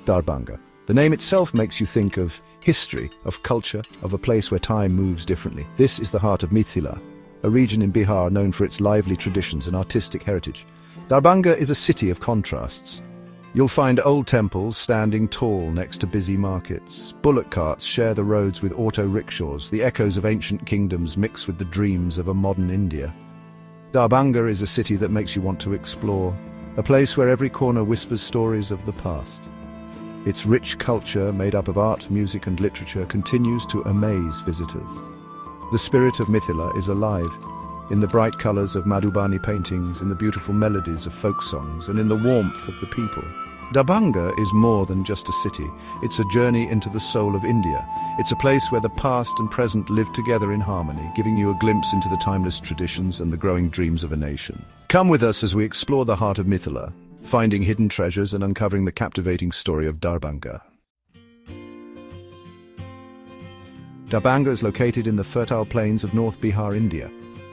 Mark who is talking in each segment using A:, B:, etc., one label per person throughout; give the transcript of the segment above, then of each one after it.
A: Darbhanga. The name itself makes you think of history, of culture, of a place where time moves differently. This is the heart of Mithila, a region in Bihar known for its lively traditions and artistic heritage. Darbhanga is a city of contrasts. You'll find old temples standing tall next to busy markets. Bullock carts share the roads with auto rickshaws. The echoes of ancient kingdoms mix with the dreams of a modern India. Darbhanga is a city that makes you want to explore, a place where every corner whispers stories of the past. Its rich culture, made up of art, music and literature, continues to amaze visitors. The spirit of Mithila is alive, in the bright colors of Madhubani paintings, in the beautiful melodies of folk songs, and in the warmth of the people. Darbhanga is more than just a city. It's a journey into the soul of India. It's a place where the past and present live together in harmony, giving you a glimpse into the timeless traditions and the growing dreams of a nation. Come with us as we explore the heart of Mithila, finding hidden treasures and uncovering the captivating story of Darbhanga. Darbhanga is located in the fertile plains of North Bihar, India.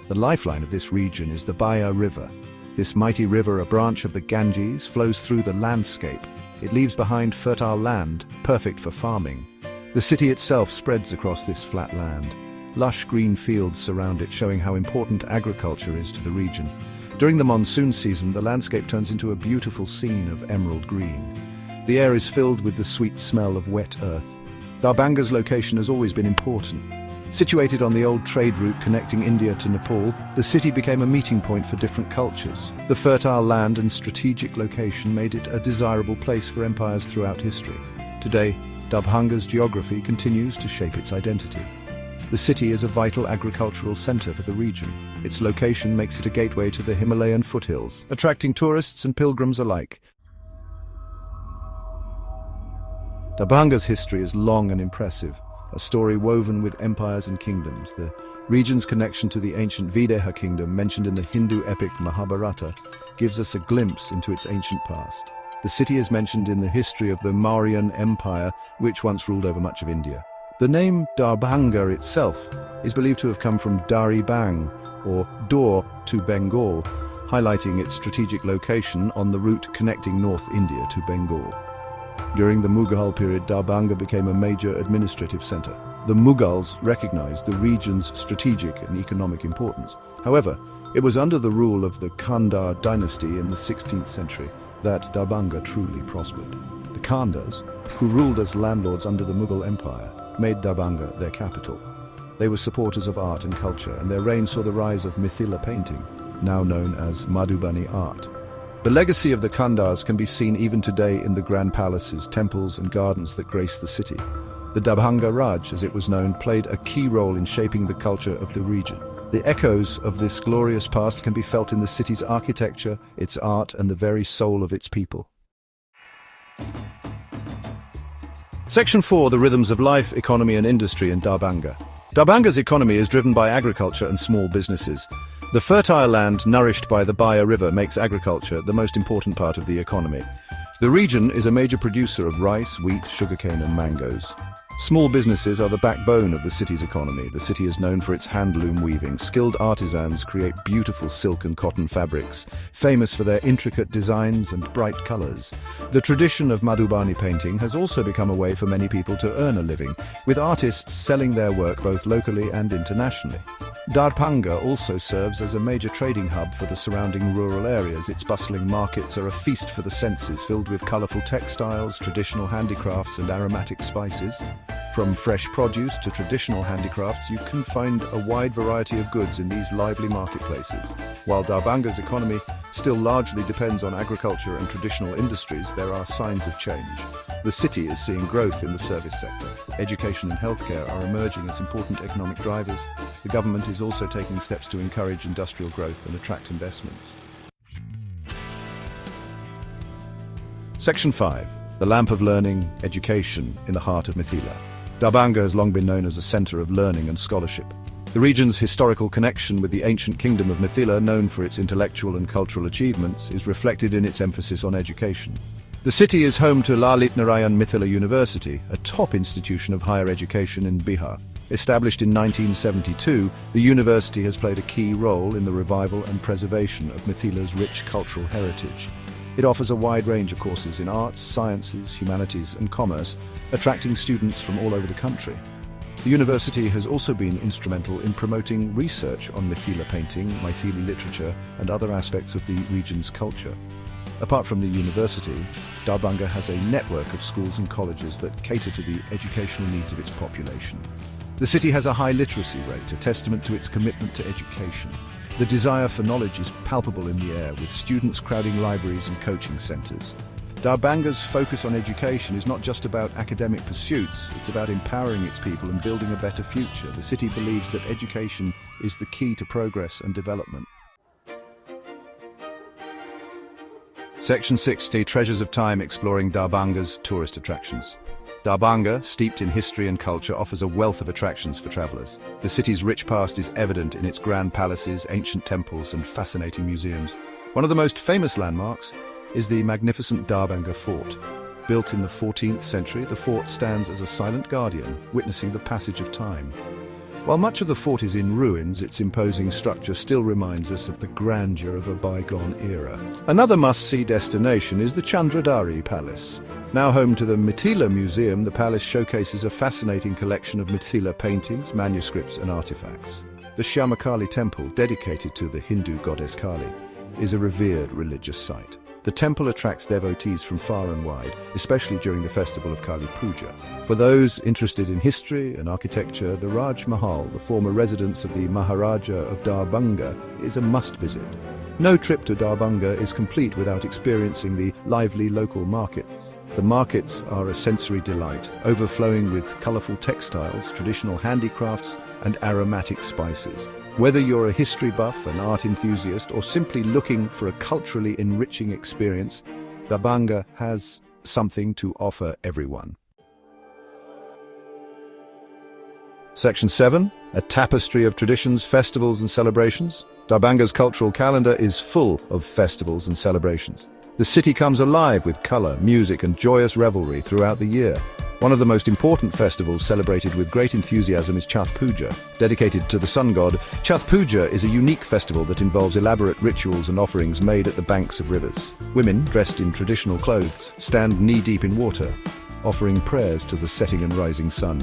A: The lifeline of this region is the Bihar River. This mighty river, a branch of the Ganges, flows through the landscape. It leaves behind fertile land, perfect for farming. The city itself spreads across this flat land. Lush green fields surround it, showing how important agriculture is to the region. During the monsoon season, the landscape turns into a beautiful scene of emerald green. The air is filled with the sweet smell of wet earth. Darbhanga's location has always been important. Situated on the old trade route connecting India to Nepal, the city became a meeting point for different cultures. The fertile land and strategic location made it a desirable place for empires throughout history. Today, Darbhanga's geography continues to shape its identity. The city is a vital agricultural center for the region. Its location makes it a gateway to the Himalayan foothills, attracting tourists and pilgrims alike. Darbhanga's history is long and impressive, a story woven with empires and kingdoms. The region's connection to the ancient Videha kingdom, mentioned in the Hindu epic Mahabharata, gives us a glimpse into its ancient past. The city is mentioned in the history of the Mauryan Empire, which once ruled over much of India. The name Darbhanga itself is believed to have come from Dari Bang, or door to Bengal, highlighting its strategic location on the route connecting North India to Bengal. During the Mughal period, Darbhanga became a major administrative center. The Mughals recognized the region's strategic and economic importance. However, it was under the rule of the Kandar dynasty in the 16th century that Darbhanga truly prospered. The Kandars, who ruled as landlords under the Mughal Empire, made Darbhanga their capital. They were supporters of art and culture, and their reign saw the rise of Mithila painting, now known as Madhubani art. The legacy of the Kandars can be seen even today in the grand palaces, temples and gardens that grace the city. The Darbhanga Raj, as it was known, played a key role in shaping the culture of the region. The echoes of this glorious past can be felt in the city's architecture, its art and the very soul of its people. Section 4. The rhythms of life, economy and industry in Darbhanga. Darbhanga's economy is driven by agriculture and small businesses. The fertile land nourished by the Bihar River makes agriculture the most important part of the economy. The region is a major producer of rice, wheat, sugarcane and mangoes. Small businesses are the backbone of the city's economy. The city is known for its handloom weaving. Skilled artisans create beautiful silk and cotton fabrics, famous for their intricate designs and bright colors. The tradition of Madhubani painting has also become a way for many people to earn a living, with artists selling their work both locally and internationally. Darbhanga also serves as a major trading hub for the surrounding rural areas. Its bustling markets are a feast for the senses, filled with colorful textiles, traditional handicrafts and aromatic spices. From fresh produce to traditional handicrafts, you can find a wide variety of goods in these lively marketplaces. While Darbhanga's economy still largely depends on agriculture and traditional industries, there are signs of change. The city is seeing growth in the service sector. Education and healthcare are emerging as important economic drivers. The government is also taking steps to encourage industrial growth and attract investments. Section 5. The lamp of learning, education in the heart of Mithila. Darbhanga has long been known as a center of learning and scholarship. The region's historical connection with the ancient kingdom of Mithila, known for its intellectual and cultural achievements, is reflected in its emphasis on education. The city is home to Lalit Narayan Mithila University, a top institution of higher education in Bihar. Established in 1972, the university has played a key role in the revival and preservation of Mithila's rich cultural heritage. It offers a wide range of courses in arts, sciences, humanities, and commerce, attracting students from all over the country. The university has also been instrumental in promoting research on Mithila painting, Maithili literature, and other aspects of the region's culture. Apart from the university, Darbhanga has a network of schools and colleges that cater to the educational needs of its population. The city has a high literacy rate, a testament to its commitment to education. The desire for knowledge is palpable in the air, with students crowding libraries and coaching centres. Darbhanga's focus on education is not just about academic pursuits, it's about empowering its people and building a better future. The city believes that education is the key to progress and development. Section 60, Treasures of Time, exploring Darbhanga's tourist attractions. Darbhanga, steeped in history and culture, offers a wealth of attractions for travellers. The city's rich past is evident in its grand palaces, ancient temples, and fascinating museums. One of the most famous landmarks is the magnificent Darbhanga Fort. Built in the 14th century, the fort stands as a silent guardian, witnessing the passage of time. While much of the fort is in ruins, its imposing structure still reminds us of the grandeur of a bygone era. Another must-see destination is the Chandradari Palace. Now home to the Mithila Museum, the palace showcases a fascinating collection of Mithila paintings, manuscripts and artifacts. The Shyamakali temple, dedicated to the Hindu goddess Kali, is a revered religious site. The temple attracts devotees from far and wide, especially during the festival of Kali Puja. For those interested in history and architecture, the Raj Mahal, the former residence of the Maharaja of Darbhanga, is a must-visit. No trip to Darbhanga is complete without experiencing the lively local markets. The markets are a sensory delight, overflowing with colourful textiles, traditional handicrafts, and aromatic spices. Whether you're a history buff, an art enthusiast, or simply looking for a culturally enriching experience, Darbhanga has something to offer everyone. Section 7, a tapestry of traditions, festivals and celebrations. Darbhanga's cultural calendar is full of festivals and celebrations. The city comes alive with colour, music and joyous revelry throughout the year. One of the most important festivals celebrated with great enthusiasm is Chhath Puja. Dedicated to the sun god, Chhath Puja is a unique festival that involves elaborate rituals and offerings made at the banks of rivers. Women, dressed in traditional clothes, stand knee-deep in water, offering prayers to the setting and rising sun.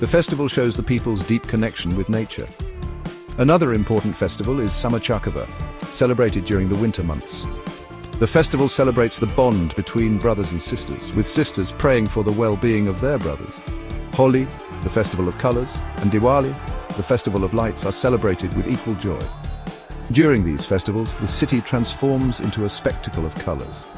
A: The festival shows the people's deep connection with nature. Another important festival is Samachakava, celebrated during the winter months. The festival celebrates the bond between brothers and sisters, with sisters praying for the well-being of their brothers. Holi, the festival of colours, and Diwali, the festival of lights, are celebrated with equal joy. During these festivals, the city transforms into a spectacle of colours.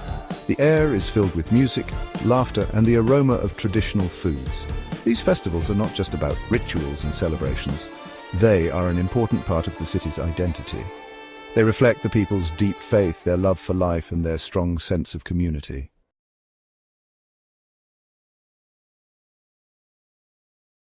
A: The air is filled with music, laughter, and the aroma of traditional foods. These festivals are not just about rituals and celebrations. They are an important part of the city's identity. They reflect the people's deep faith, their love for life, and their strong sense of community.